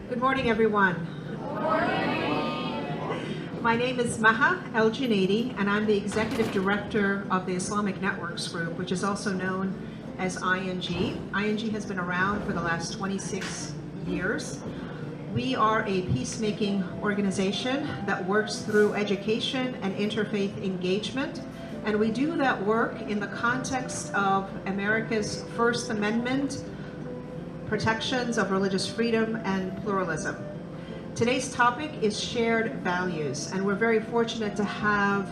Good morning, everyone. Good morning. My name is Maha El Junaidi, and I'm the Executive Director of the Islamic Networks Group, which is also known as ING. ING has been around for the last 26 years. We are a peacemaking organization that works through education and interfaith engagement, and we do that work in the context of America's First Amendment, protections of religious freedom and pluralism. Today's topic is shared values, and we're very fortunate to have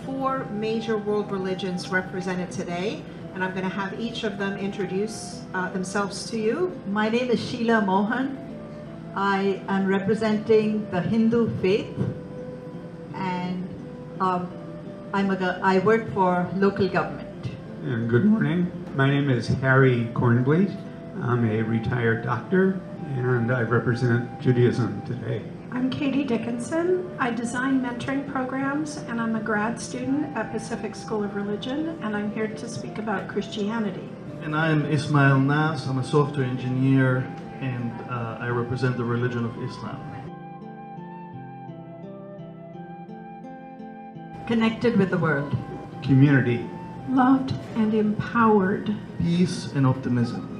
4 major world religions represented today, and I'm going to have each of them introduce themselves to you. My name is Sheila Mohan. I am representing the Hindu faith, and I work for local government. And good morning. My name is Harry Kornbleet. I'm a retired doctor, and I represent Judaism today. I'm Katie Dickinson. I design mentoring programs, and I'm a grad student at Pacific School of Religion, and I'm here to speak about Christianity. And I'm Ismail Nas. I'm a software engineer, and I represent the religion of Islam. Connected with the world. Community. Loved and empowered. Peace and optimism.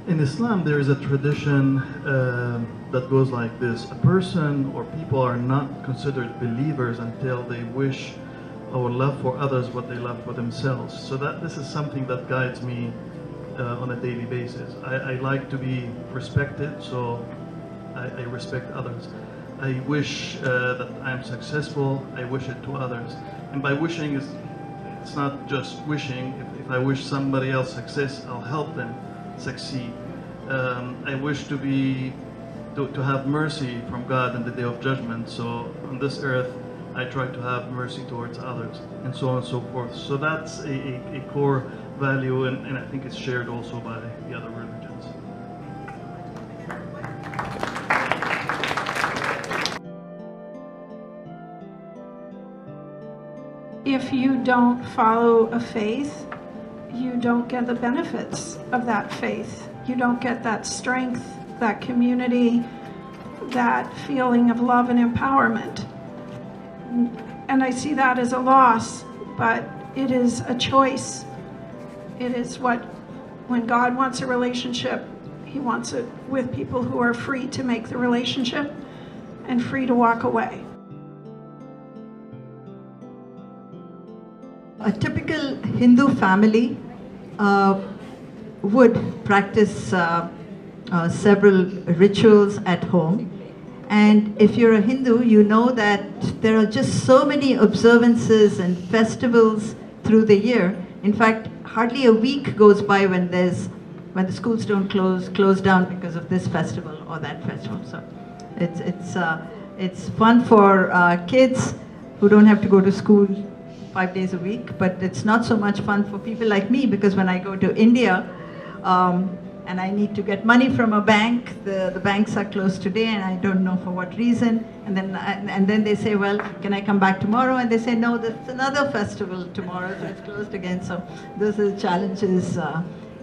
In Islam, there is a tradition that goes like this. A person or people are not considered believers until they wish or love for others what they love for themselves. So this is something that guides me on a daily basis. I like to be respected, so I respect others. I wish that I'm successful, I wish it to others. And by wishing, it's not just wishing. If I wish somebody else success, I'll help them succeed. I wish to have mercy from God in the day of judgment. So on this earth, I try to have mercy towards others, and so on and so forth. So that's a core value, and I think it's shared also by the other religions. If you don't follow a faith, you don't get the benefits of that faith. You don't get that strength, that community, that feeling of love and empowerment. And I see that as a loss, but it is a choice. It is when God wants a relationship, He wants it with people who are free to make the relationship and free to walk away. A typical Hindu family would practice several rituals at home. And if you're a Hindu, you know that there are just so many observances and festivals through the year. In fact, hardly a week goes by when the schools don't close down because of this festival or that festival. So it's fun for kids who don't have to go to school 5 days a week, but it's not so much fun for people like me, because when I go to India and I need to get money from a bank, the banks are closed today and I don't know for what reason, and then they say, well, can I come back tomorrow? And they say, no, there's another festival tomorrow, so it's closed again. So those are the challenges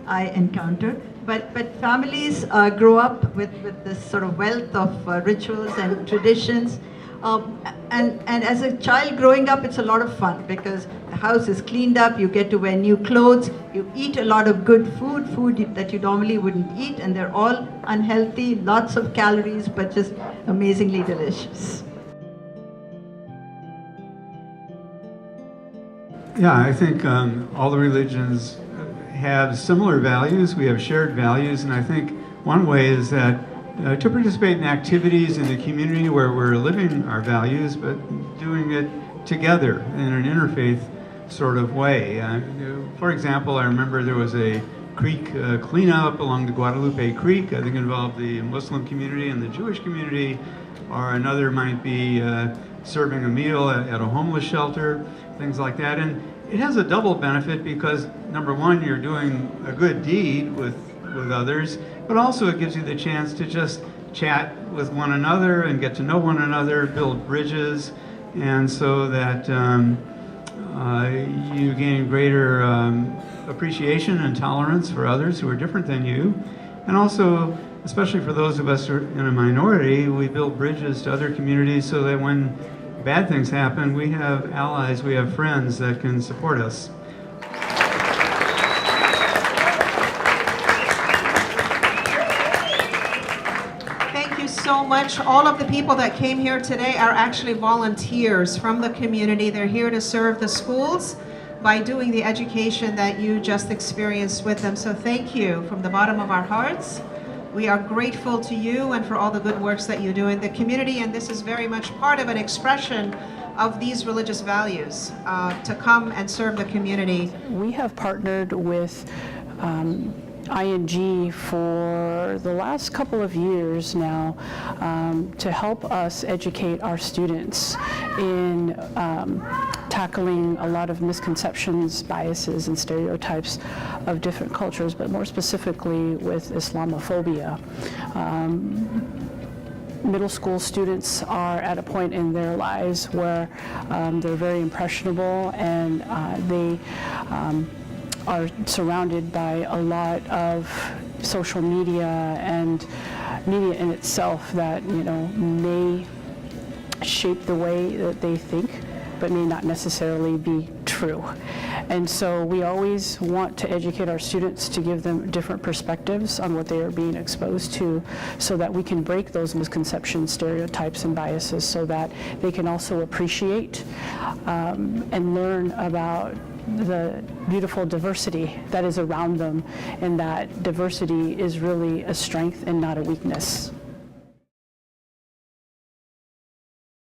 I encounter. But families grow up with this sort of wealth of rituals and traditions. And as a child growing up, it's a lot of fun because the house is cleaned up, you get to wear new clothes, you eat a lot of good food that you normally wouldn't eat, and they're all unhealthy, lots of calories, but just amazingly delicious. Yeah, I think all the religions have similar values. We have shared values, and I think one way is that to participate in activities in the community where we're living our values, but doing it together in an interfaith sort of way. For example, I remember there was a creek cleanup along the Guadalupe Creek. I think involved the Muslim community and the Jewish community, or another might be serving a meal at a homeless shelter, things like that. And it has a double benefit because, number one, you're doing a good deed with others, but also it gives you the chance to just chat with one another and get to know one another, build bridges, and so that you gain greater appreciation and tolerance for others who are different than you. And also, especially for those of us who are in a minority, we build bridges to other communities so that when bad things happen, we have allies, we have friends that can support us. Thank you so much. All of the people that came here today are actually volunteers from the community. They're here to serve the schools by doing the education that you just experienced with them. So thank you from the bottom of our hearts. We are grateful to you and for all the good works that you do in the community, and this is very much part of an expression of these religious values, to come and serve the community. We have partnered with ING for the last couple of years now to help us educate our students in tackling a lot of misconceptions, biases, and stereotypes of different cultures, but more specifically with Islamophobia. Middle school students are at a point in their lives where they're very impressionable, and they are surrounded by a lot of social media and media in itself that, you know, may shape the way that they think, but may not necessarily be true. And so we always want to educate our students to give them different perspectives on what they are being exposed to, so that we can break those misconceptions, stereotypes, and biases, so that they can also appreciate and learn about the beautiful diversity that is around them, and that diversity is really a strength and not a weakness.